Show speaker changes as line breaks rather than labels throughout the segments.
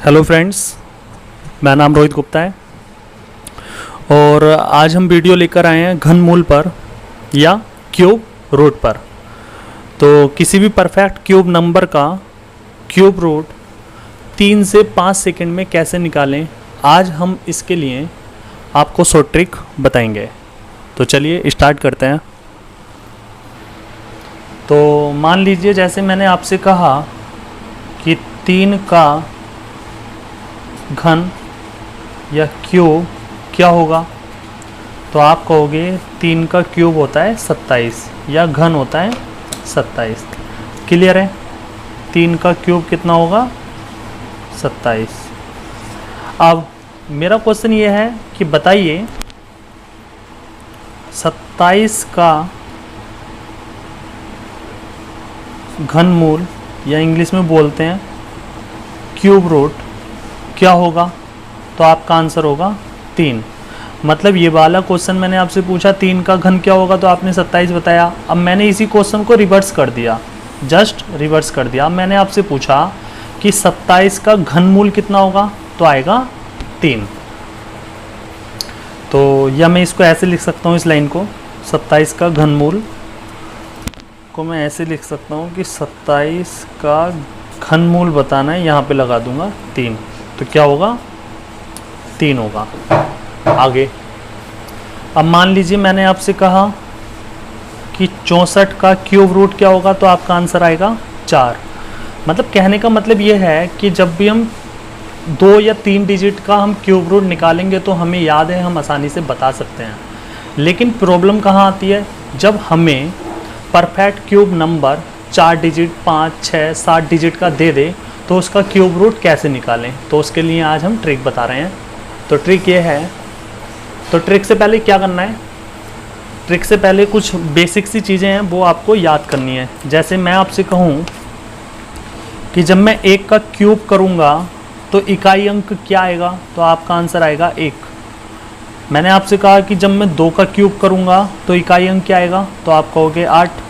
Hello friends, मेरा नाम रोहित गुप्ता है और आज हम वीडियो लेकर आए हैं घनमूल पर या क्यूब रूट पर। तो किसी भी परफेक्ट क्यूब नंबर का क्यूब रूट 3 से 5 सेकंड में कैसे निकालें, आज हम इसके लिए आपको शॉर्ट ट्रिक बताएंगे। तो चलिए स्टार्ट करते हैं। तो मान लीजिए जैसे मैंने आपसे कहा कि 3 का घन या क्यूब क्या होगा, तो आप कहोगे 3 का क्यूब होता है 27 या घन होता है 27। क्लियर है? 3 का क्यूब कितना होगा? 27। अब मेरा क्वेश्चन ये है कि बताइए 27 का घनमूल या इंग्लिश में बोलते हैं क्यूब रूट क्या होगा, तो आपका आंसर होगा 3। मतलब ये वाला क्वेश्चन मैंने आपसे पूछा 3 का घन क्या होगा, तो आपने 27 बताया। अब मैंने इसी क्वेश्चन को रिवर्स कर दिया, जस्ट रिवर्स कर दिया। अब मैंने आपसे पूछा कि 27 का घनमूल कितना होगा, तो आएगा 3। तो या मैं इसको ऐसे लिख सकता हूँ, इस लाइन को 27 का घनमूल को मैं ऐसे लिख सकता हूँ कि 27 का घनमूल बताना है, यहाँ पे लगा दूंगा 3। तो क्या होगा? 3 होगा। आगे अब मान लीजिए मैंने आपसे कहा कि 64 का क्यूब रूट क्या होगा, तो आपका आंसर आएगा 4। मतलब कहने का मतलब ये है कि जब भी हम 2 या 3 डिजिट का हम क्यूब रूट निकालेंगे तो हमें याद है, हम आसानी से बता सकते हैं। लेकिन प्रॉब्लम कहाँ आती है, जब हमें perfect cube number 4 digit 5 6 7 digit का दे दे तो उसका क्यूब रूट कैसे निकालें। तो उसके लिए आज हम ट्रिक बता रहे हैं। तो ट्रिक ये है, तो ट्रिक से पहले क्या करना है, ट्रिक से पहले कुछ बेसिक सी चीज़ें हैं वो आपको याद करनी है। जैसे मैं आपसे कहूँ कि जब मैं 1 का क्यूब करूँगा तो इकाई अंक क्या आएगा, तो आपका आंसर आएगा 1। मैंने आपसे कहा कि जब मैं 2 का क्यूब करूँगा तो इकाई अंक क्या आएगा, तो आप कहोगे 8।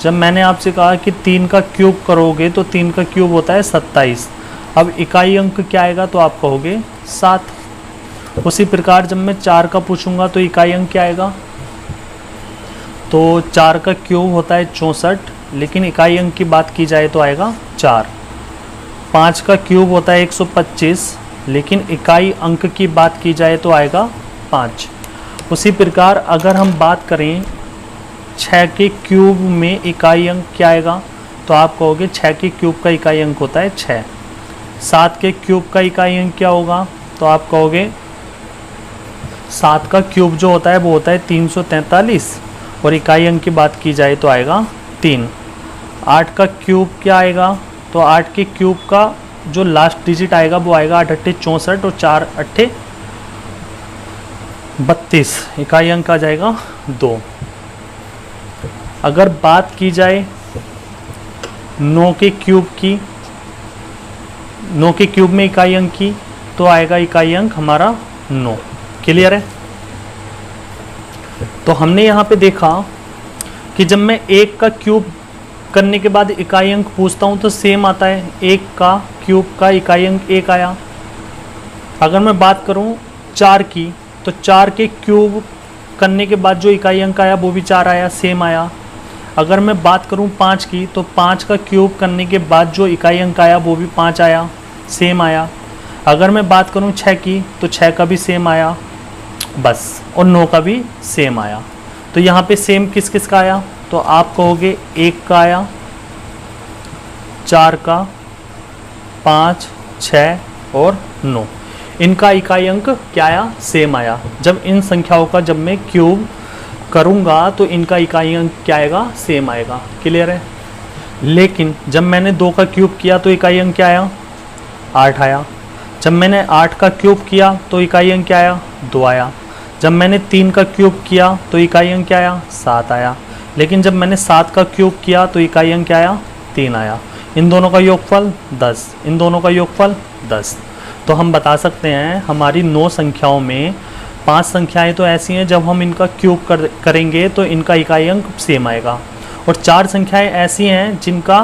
जब मैंने आपसे कहा कि 3 का क्यूब करोगे तो 3 का क्यूब होता है 27। अब इकाई अंक क्या आएगा, तो आप कहोगे 7। उसी प्रकार जब मैं 4 का पूछूंगा तो इकाई अंक क्या आएगा, तो 4 का क्यूब होता है 64, लेकिन इकाई अंक की बात की जाए तो आएगा 4। 5 का क्यूब होता है 125, लेकिन इकाई अंक की बात की जाए तो आएगा 5। उसी प्रकार अगर हम बात करें 6 के क्यूब में इकाई अंक क्या आएगा, तो आप कहोगे 6 के क्यूब का इकाई अंक होता है 6। 7 के क्यूब का इकाई अंक क्या होगा, तो आप कहोगे 7 का क्यूब जो होता है वो होता है 343, और इकाई अंक की बात की जाए तो आएगा 3। 8 का क्यूब क्या आएगा, तो 8 के क्यूब का जो लास्ट डिजिट आएगा वो आएगा 8 8 64 और 4 8 32, इकाई अंक आ जाएगा 2। अगर बात की जाए 9 के क्यूब की, 9 के क्यूब में इकाई अंक की, तो आएगा इकाई अंक हमारा 9। क्लियर है? तो हमने यहाँ पे देखा कि जब मैं 1 का क्यूब करने के बाद इकाई अंक पूछता हूँ तो सेम आता है, 1 का क्यूब का इकाई अंक 1 आया। अगर मैं बात करूँ 4 की, तो 4 के क्यूब करने के बाद जो इकाई अंक आया वो भी 4 आया, सेम आया। अगर मैं बात करूं 5 की, तो 5 का क्यूब करने के बाद जो इकाई अंक आया वो भी 5 आया, सेम आया। अगर मैं बात करूं 6 की, तो 6 का भी सेम आया बस, और 9 का भी सेम आया। तो यहाँ पे सेम किस किस का आया, तो आप कहोगे 1 का आया, 4 का, 5 6 और 9। इनका इकाई अंक क्या आया, सेम आया। जब इन संख्याओं का जब मैं क्यूब करूँगा तो इनका इकाई अंक क्या आएगा, सेम आएगा। क्लियर है? लेकिन जब मैंने 2 का क्यूब किया तो इकाई अंक क्या आया, 8 आया। जब मैंने 8 का क्यूब किया तो इकाई अंक क्या आया, 2 आया। जब मैंने 3 का क्यूब किया तो इकाई अंक क्या आया, 7 आया। लेकिन जब मैंने 7 का क्यूब किया तो इकाई अंक क्या आया, 3 आया। इन दोनों का योगफल 10, इन दोनों का योगफल 10। तो हम बता सकते हैं हमारी 9 संख्याओं में 5 संख्याएं तो ऐसी हैं जब हम इनका क्यूब करेंगे तो इनका इकाई अंक सेम आएगा, और 4 संख्याएं ऐसी हैं जिनका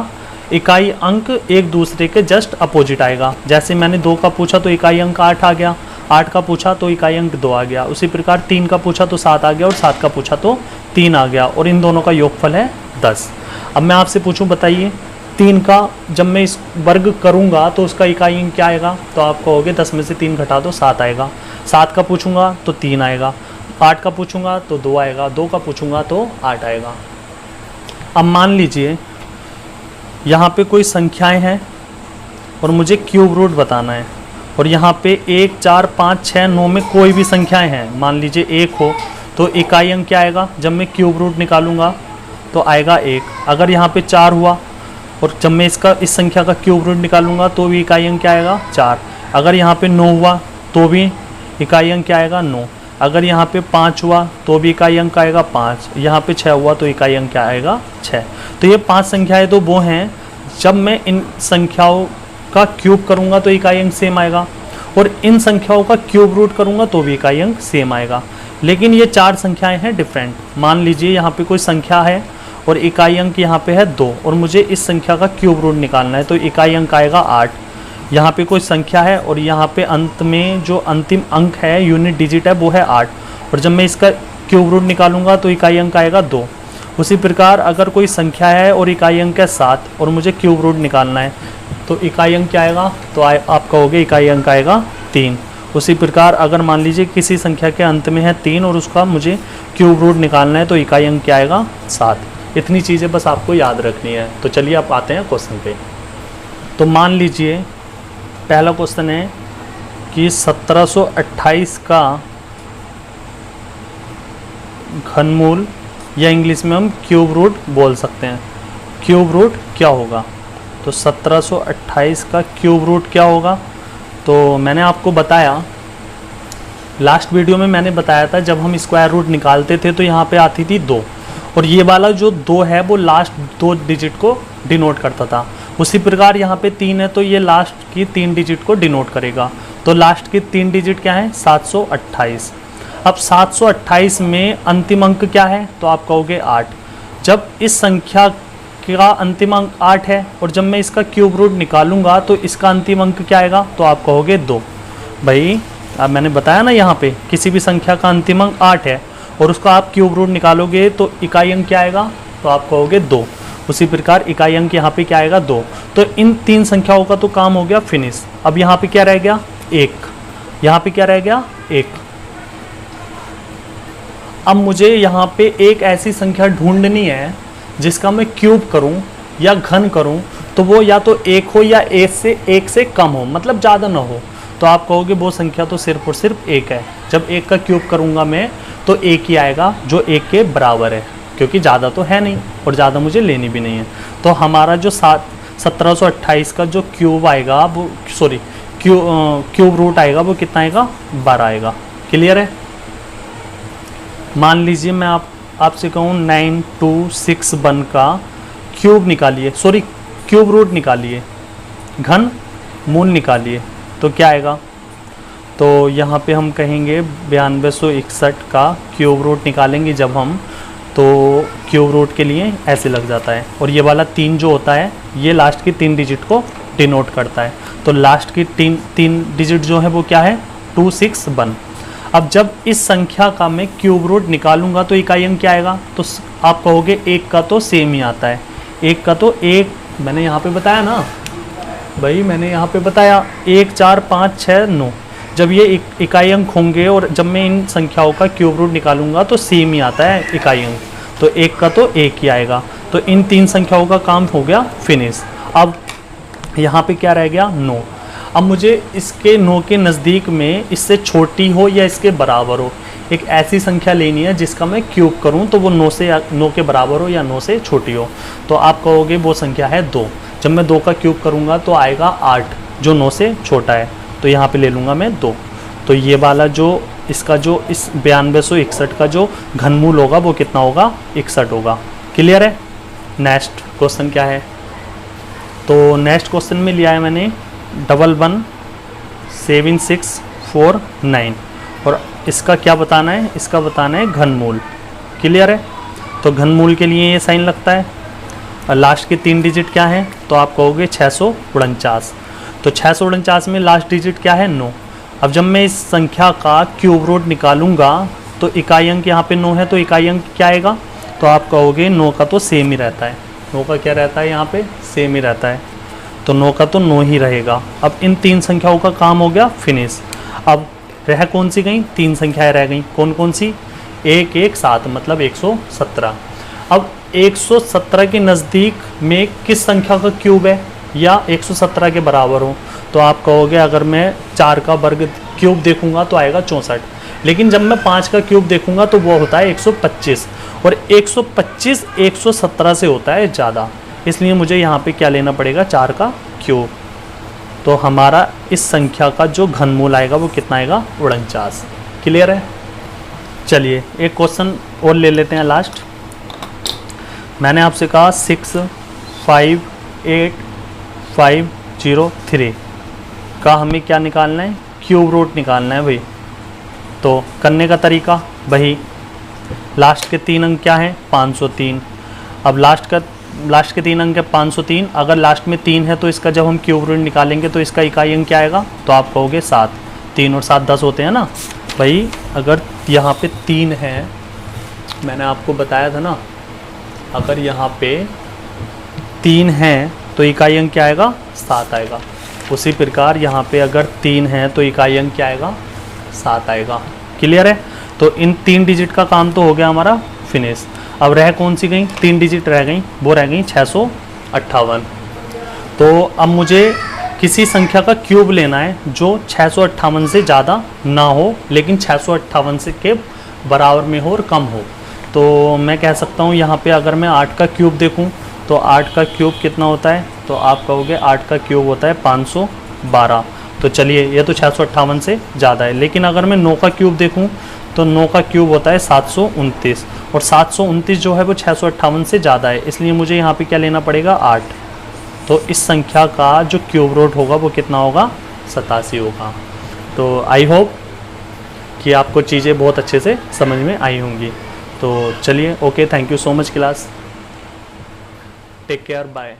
इकाई अंक एक दूसरे के जस्ट अपोजिट आएगा। जैसे मैंने 2 का पूछा तो इकाई अंक 8 आ गया, 8 का पूछा तो इकाई अंक 2 आ गया। उसी प्रकार 3 का पूछा तो 7 आ गया, और 7 का पूछा तो 3 आ गया, और इन दोनों का योगफल है 10। अब मैं आपसे पूछूं, बताइए 3 का जब मैं इस वर्ग करूंगा तो उसका इकाई अंक क्या आएगा? तो आप कहोगे 10 में से 3 घटा दो 7 आएगा। 7 का पूछूंगा तो 3 आएगा, 8 का पूछूंगा तो 2 आएगा, 2 का पूछूंगा तो 8 आएगा। अब मान लीजिए यहाँ पे कोई संख्याएं हैं और मुझे क्यूब रूट बताना है, और यहाँ पे 1, 4, 5, 6, 9 में कोई भी संख्याएं हैं, मान लीजिए 1 हो तो इकाई अंक क्या आएगा? जब मैं क्यूब रूट निकालूंगा तो आएगा 1। अगर यहाँ पे 4 हुआ और जब मैं इस संख्या का क्यूब रूट निकालूंगा तो भी इकाई अंक क्या आएगा? 4। अगर यहाँ पे 9 हुआ तो भी इकाई अंक क्या आएगा? 9। अगर यहाँ पे 5 हुआ तो भी इकाई अंक आएगा 5। यहाँ पे 6 हुआ तो इकाई अंक क्या आएगा? 6। तो ये 5 संख्याएं तो वो हैं, जब मैं इन संख्याओं का क्यूब करूंगा तो इकाई अंक सेम आएगा, और इन संख्याओं का क्यूब रूट करूंगा तो भी इकाई अंक सेम आएगा। लेकिन ये 4 संख्याएं हैं डिफरेंट। मान लीजिए यहाँ पे कोई संख्या है और इकाई अंक यहाँ पे है 2, और मुझे इस संख्या का क्यूब रूट निकालना है, तो इकाई अंक आएगा 8। यहाँ पे कोई संख्या है और यहाँ पे अंत में जो अंतिम अंक है, यूनिट डिजिट है, वो है 8, और जब मैं इसका क्यूब रूट निकालूंगा तो इकाई अंक आएगा 2। उसी प्रकार अगर कोई संख्या है और इकाई अंक है 7 और मुझे क्यूब रूट निकालना है तो इकाई अंक क्या आएगा? तो आप कहोगे इकाई अंक आएगा 3। उसी प्रकार अगर मान लीजिए किसी संख्या के अंत में है 3 और उसका मुझे क्यूब रूट निकालना है तो इकाई अंक क्या आएगा? 7। इतनी चीज़ें बस आपको याद रखनी है। तो चलिए आप आते हैं क्वेश्चन पे। तो मान लीजिए पहला क्वेश्चन है कि 1728 का घनमूल, या इंग्लिश में हम क्यूब रूट बोल सकते हैं। क्यूब रूट क्या होगा? तो 1728 का क्यूब रूट क्या होगा? तो मैंने आपको बताया, लास्ट वीडियो में मैंने बताया था, जब हम स्क्वायर रूट निकालते थे तो यहाँ पे आती थी 2, और ये वाला जो 2 है वो लास्ट 2 डिजिट को डिनोट करता था। उसी प्रकार यहाँ पे 3 है तो ये लास्ट की 3 डिजिट को डिनोट करेगा। तो लास्ट की 3 डिजिट क्या है? 728। अब 728 में अंतिम अंक क्या है? तो आप कहोगे 8। जब इस संख्या का अंतिम अंक 8 है और जब मैं इसका क्यूब रूट निकालूंगा तो इसका अंतिम अंक क्या आएगा? तो आप कहोगे 2। भाई अब मैंने बताया ना, यहाँ पे किसी भी संख्या का अंतिम अंक 8 है और उसका आप क्यूब रूट निकालोगे तो इकाई अंक क्या आएगा? तो आप कहोगे 2। उसी प्रकार इकाई अंक यहाँ पे क्या आएगा? 2। तो इन 3 संख्याओं का तो काम हो गया फिनिश। अब यहाँ पे क्या रह गया? 1। यहाँ पे क्या रह गया? 1। अब मुझे यहाँ पे एक ऐसी संख्या ढूंढनी है जिसका मैं क्यूब करूं या घन करूं तो वो या तो 1 हो या 1 से कम हो, मतलब ज़्यादा ना हो। तो आप कहोगे वो संख्या तो सिर्फ और सिर्फ 1 है। जब 1 का क्यूब करूंगा मैं तो 1 ही आएगा जो 1 के बराबर है, क्योंकि ज़्यादा तो है नहीं और ज़्यादा मुझे लेनी भी नहीं है। तो हमारा जो 1728 का जो क्यूब आएगा वो क्यूब रूट आएगा वो कितना आएगा? 12 आएगा। क्लियर है? मान लीजिए मैं आपसे कहूँ 9261 का क्यूब निकालिए, क्यूब रूट निकालिए, घन मूल निकालिए, तो क्या आएगा? तो यहाँ पे हम कहेंगे 9261 का क्यूब रूट निकालेंगे जब हम, तो क्यूब रूट के लिए ऐसे लग जाता है, और ये वाला 3 जो होता है ये लास्ट की 3 डिजिट को डिनोट करता है। तो लास्ट की 3 डिजिट जो है वो क्या है? 261। अब जब इस संख्या का मैं क्यूब रूट निकालूंगा तो इकाई अंक क्या आएगा? तो आप कहोगे 1 का तो सेम ही आता है। 1 का तो 1 मैंने यहाँ पे बताया ना भाई, मैंने यहाँ पे बताया 1, 4, 5, 6, 9। जब ये इकाई अंक होंगे और जब मैं इन संख्याओं का क्यूब रूट निकालूंगा तो सेम ही आता है इकाई अंक। तो 1 का तो 1 ही आएगा। तो इन 3 संख्याओं का काम हो गया फिनिश। अब यहाँ पे क्या रह गया? 9। अब मुझे इसके 9 के नज़दीक में इससे छोटी हो या इसके बराबर हो एक ऐसी संख्या लेनी है जिसका मैं क्यूब करूं तो वो 9 के बराबर हो या 9 से छोटी हो। तो आप कहोगे वो संख्या है 2। जब मैं 2 का क्यूब करूंगा तो आएगा 8 जो 9 से छोटा है, तो यहाँ पे ले लूँगा मैं 2। तो ये वाला जो इसका जो इस 9261 का जो घनमूल होगा वो कितना होगा? 61 होगा। क्लियर है? नेक्स्ट क्वेश्चन क्या है? तो नेक्स्ट क्वेश्चन में लिया है मैंने 117649, और इसका क्या बताना है? इसका बताना है घनमूल। क्लियर है? तो घनमूल के लिए ये साइन लगता है। और लास्ट के 3 डिजिट क्या है? तो आप कहोगे 649। तो 649 में लास्ट डिजिट क्या है? 9। अब जब मैं इस संख्या का क्यूब रूट निकालूंगा तो इकाई अंक यहाँ पे 9 है, तो इकाई अंक क्या आएगा? तो आप कहोगे 9 का तो सेम ही रहता है। 9 का क्या रहता है? यहाँ पे सेम ही रहता है, तो 9 का तो 9 ही रहेगा। अब इन 3 संख्याओं का काम हो गया फिनिश। अब रह कौन सी गई? 3 संख्याएं रह गई। कौन कौन सी? 1 1 7 मतलब 117। अब 117 के नज़दीक में किस संख्या का क्यूब है या 117 के बराबर हो? तो आप कहोगे अगर मैं 4 का वर्ग क्यूब देखूंगा तो आएगा 64, लेकिन जब मैं 5 का क्यूब देखूंगा तो वो होता है 125, और 125 117 से होता है ज़्यादा, इसलिए मुझे यहाँ पे क्या लेना पड़ेगा? 4 का क्यूब। तो हमारा इस संख्या का जो घनमूल आएगा वो कितना आएगा? 49। क्लियर है? चलिए एक क्वेश्चन और ले लेते हैं लास्ट। मैंने आपसे कहा 6 5 8 5 0 3 का हमें क्या निकालना है? क्यूब रूट निकालना है भाई। तो करने का तरीका वही, लास्ट के 3 अंक क्या हैं? 503। अब लास्ट के 3 अंक है 503। अगर लास्ट में 3 है तो इसका जब हम क्यूब रूट निकालेंगे तो इसका इकाई अंक क्या आएगा? तो आप कहोगे 7। 3 और 7 10 होते हैं ना भाई। अगर यहाँ पे 3 है, मैंने आपको बताया था ना, अगर यहाँ पे 3 है तो इकाई अंक क्या आएगा? 7 आएगा। उसी प्रकार यहाँ पे अगर 3 है तो इकाई अंक क्या आएगा? 7 आएगा। क्लियर है? तो इन 3 डिजिट का काम तो हो गया हमारा फिनिश। अब रह कौन सी गई? 3 डिजिट रह गई, वो रह गई 658। तो अब मुझे किसी संख्या का क्यूब लेना है जो 658 से ज़्यादा ना हो, लेकिन 658 से के बराबर में हो और कम हो। तो मैं कह सकता हूँ यहाँ पे अगर मैं 8 का क्यूब देखूँ तो 8 का क्यूब कितना होता है? तो आप कहोगे 8 का क्यूब होता है 512। तो चलिए ये तो 658 से ज़्यादा है। लेकिन अगर मैं 9 का क्यूब देखूँ तो 9 का क्यूब होता है 729, और 729 जो है वो 658 से ज़्यादा है, इसलिए मुझे यहाँ पे क्या लेना पड़ेगा? 8। तो इस संख्या का जो क्यूब रूट होगा वो कितना होगा? 87 होगा। तो आई होप कि आपको चीज़ें बहुत अच्छे से समझ में आई होंगी। तो चलिए okay, thank you so much class, take care, bye.